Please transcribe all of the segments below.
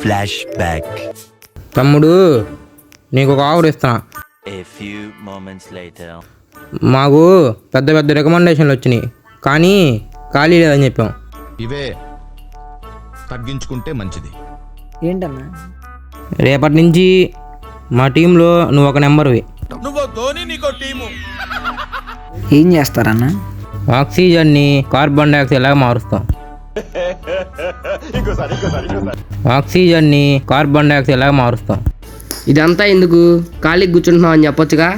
Flash back. తమ్ముడు నీకు ఒక ఆఫర్ ఇస్తున్నా. A few moments later. మాకు పెద్ద పెద్ద రికమెండేషన్లు వచ్చినాయి, కానీ ఖాళీ లేదని చెప్పాం. ఇవే తగ్గించుకుంటే మంచిది. ఏంటన్నా? రేపటి నుంచి మా టీంలో నువ్వు ఒక నెంబర్వి. ఏం చేస్తారన్నా? ఆక్సిజన్ని కార్బన్ డైఆక్సైడ్ లాగా మారుస్తాం. ఆక్సిజన్ని కార్బన్ డైఆక్సైడ్ లాగా మారుస్తాం. ఇదంతా ఎందుకు? ఖాళీకి కూర్చుంటున్నావు అని చెప్పొచ్చుగా.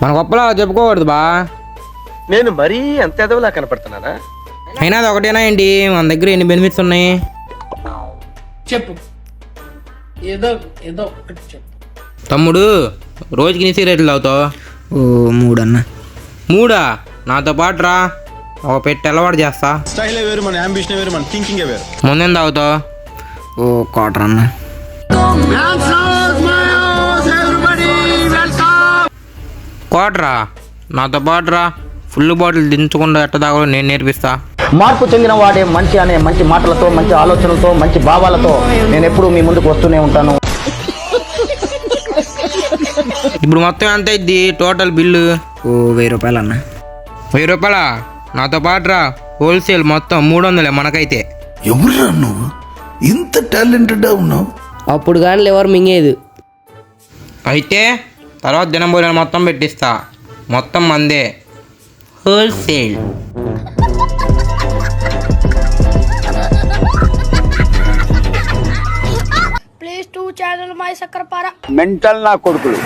మన గొప్పలా చెప్పుకోకూడదు బా. నేను మరీ అంత ఎదవలా కనపడుతున్నానా? అయినా అది ఒకటేనా ఏంటి? మన దగ్గర ఎన్ని బెనిఫిట్స్ ఉన్నాయి చెప్పు. ఏదో ఏదో ఒకటి చెప్పు. తమ్ముడు, రోజుకి ఎన్ని సిగరెట్లు తాగుతావు? ఓ 3 అన్న. 3? నాతో పాటు రా, ఒక పెట్టి అలవాటు చేస్తా. స్టైలే వేరు, మన అంబిషన్ వేరు, మన థింకింగే వేరు. ముందేం తాగుతావు? ఓ 1/4 అన్న. క్వార్టరా? నాతో పాటు రా, ఫుల్ బాటిల్ దించకుండా ఎట్ట తాగాలో నేను నేర్పిస్తా. మార్పు చెందిన వాడే మంచి అనే మంచి మాటలతో, మంచి ఆలోచనలతో, మంచి భావాలతో నేను ఎప్పుడూ మీ ముందుకు వస్తూనే ఉంటాను. ఇప్పుడు మొత్తం ఎంత అయింది టోటల్ బిల్లు? ఓ 1000 రూపాయలు అన్న. 1000 రూపాయలా? నాతో పాటు రా, హోల్సేల్ మొత్తం 300 మనకైతే. ఎవరురా నువ్వు ఇంత టాలెంటెడ్ ఉన్నావు? అప్పుడు కానీ ఎవరు మింగేది. అయితే తర్వాత దినం భోజనం మొత్తం పెట్టిస్తా, మొత్తం మందే, హోల్సేల్. ప్లీజ్ 2 ఛానల్ మై సక్కరపార మెంటల్ నా కొడుకులు.